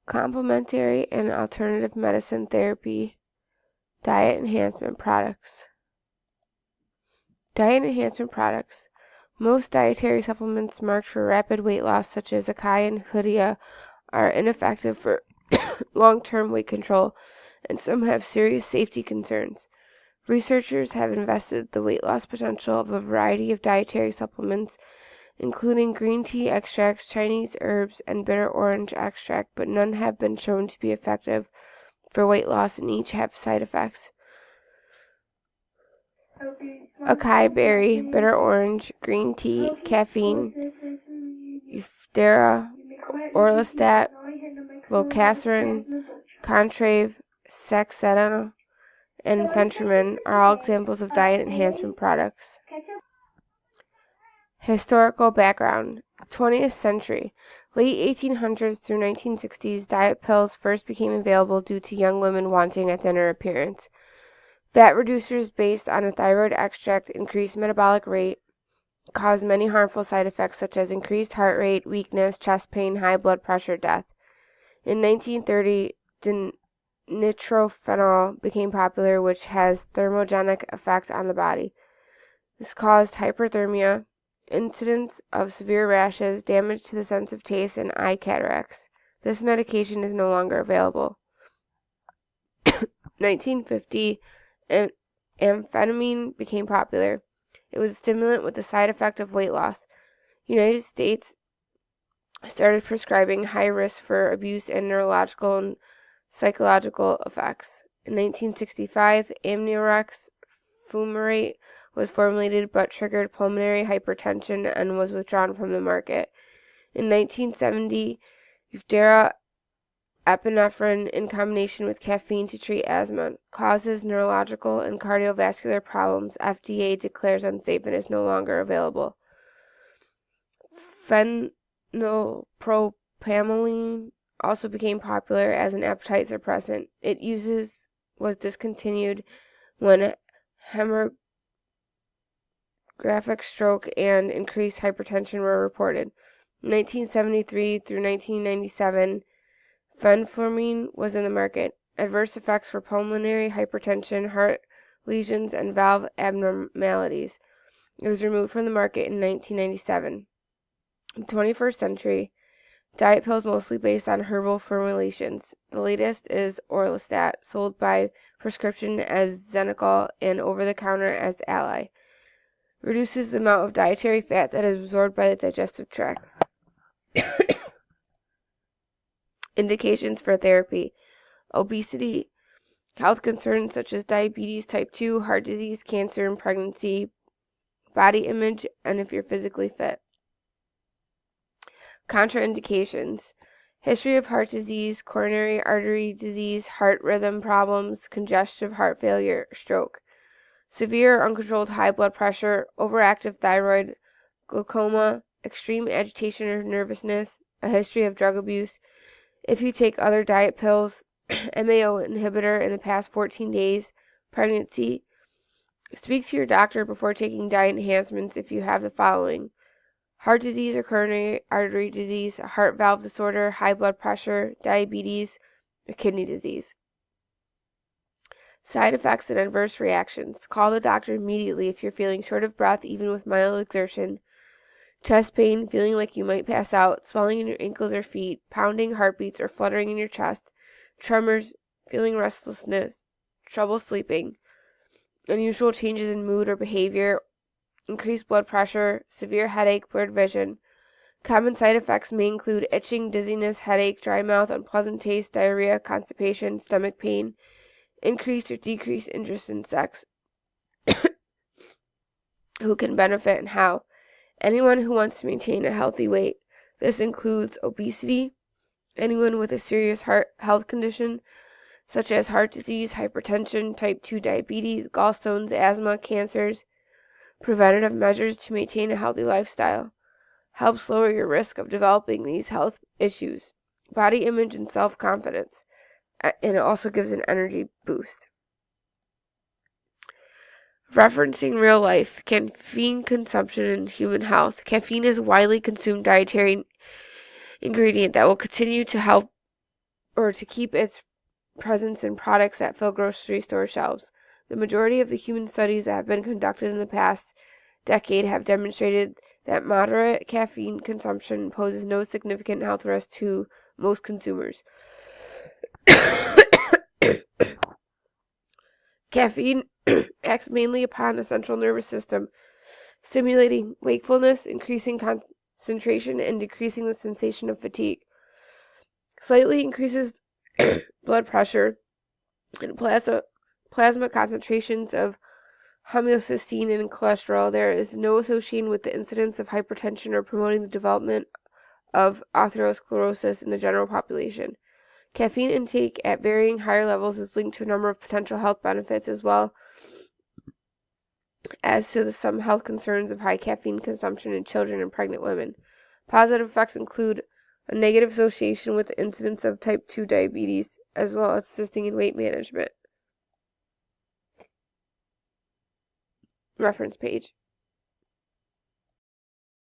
complementary and alternative medicine therapy, diet enhancement products. Diet enhancement products. Most dietary supplements marked for rapid weight loss, such as Acai and Hoodia, are ineffective for long-term weight control, and some have serious safety concerns. Researchers have investigated the weight loss potential of a variety of dietary supplements, including green tea extracts, Chinese herbs, and bitter orange extract, but none have been shown to be effective for weight loss, and each have side effects. Acai berry, bitter orange, green tea, caffeine, Euthydra, Orlistat, Lorcaserin, Contrave, Saxenda, and Phentermine are all examples of diet enhancement products. Historical background: 20th century. Late 1800s through 1960s, diet pills first became available due to young women wanting a thinner appearance. Fat reducers based on a thyroid extract increased metabolic rate, caused many harmful side effects such as increased heart rate, weakness, chest pain, high blood pressure, death. In 1930, nitrophenol became popular, which has thermogenic effects on the body. This caused hyperthermia, incidence of severe rashes, damage to the sense of taste, and eye cataracts. This medication is no longer available. 1950, amphetamine became popular. It was a stimulant with the side effect of weight loss. United States started prescribing high risk for abuse and neurological and psychological effects. In 1965, amniorex fumarate was formulated but triggered pulmonary hypertension and was withdrawn from the market. In 1970, Euthydra epinephrine in combination with caffeine to treat asthma causes neurological and cardiovascular problems. FDA declares unsafe and is no longer available. Phenylpropamine also became popular as an appetite suppressant. It was discontinued when hemorrhagic stroke and increased hypertension were reported. 1973 through 1997, fenfluramine was in the market. Adverse effects were pulmonary hypertension, heart lesions, and valve abnormalities. It was removed from the market in 1997. In the 21st century, diet pills mostly based on herbal formulations. The latest is Orlistat, sold by prescription as Xenical and over-the-counter as Ally. Reduces the amount of dietary fat that is absorbed by the digestive tract. Indications for therapy: obesity, health concerns such as diabetes type 2, heart disease, cancer, and pregnancy, body image, and if you're physically fit. Contraindications: history of heart disease, coronary artery disease, heart rhythm problems, congestive heart failure, stroke. Severe or uncontrolled high blood pressure, overactive thyroid, glaucoma, extreme agitation or nervousness, a history of drug abuse. If you take other diet pills, MAO inhibitor in the past 14 days, pregnancy. Speak to your doctor before taking diet enhancements if you have the following: heart disease or coronary artery disease, a heart valve disorder, high blood pressure, diabetes, or kidney disease. Side effects and adverse reactions. Call the doctor immediately if you're feeling short of breath even with mild exertion, chest pain, feeling like you might pass out, swelling in your ankles or feet, pounding heartbeats or fluttering in your chest, tremors, feeling restlessness, trouble sleeping, unusual changes in mood or behavior, increased blood pressure, severe headache, blurred vision. Common side effects may include itching, dizziness, headache, dry mouth, unpleasant taste, diarrhea, constipation, stomach pain, increased or decreased interest in sex. Who can benefit and how? Anyone who wants to maintain a healthy weight. This includes obesity, anyone with a serious health condition such as heart disease, hypertension, type 2 diabetes, gallstones, asthma, cancers. Preventative measures to maintain a healthy lifestyle. Helps lower your risk of developing these health issues. Body image and self-confidence. And it also gives an energy boost. Referencing real life, caffeine consumption and human health. Caffeine is a widely consumed dietary ingredient that will continue to help or to keep its presence in products that fill grocery store shelves. The majority of the human studies that have been conducted in the past decade have demonstrated that moderate caffeine consumption poses no significant health risk to most consumers. Caffeine acts mainly upon the central nervous system, stimulating wakefulness, increasing concentration, and decreasing the sensation of fatigue. Slightly increases blood pressure and plasma concentrations of homocysteine and cholesterol. There is no association with the incidence of hypertension or promoting the development of atherosclerosis in the general population. Caffeine intake at varying higher levels is linked to a number of potential health benefits as well as to some health concerns of high caffeine consumption in children and pregnant women. Positive effects include a negative association with the incidence of type 2 diabetes, as well as assisting in weight management. Reference page.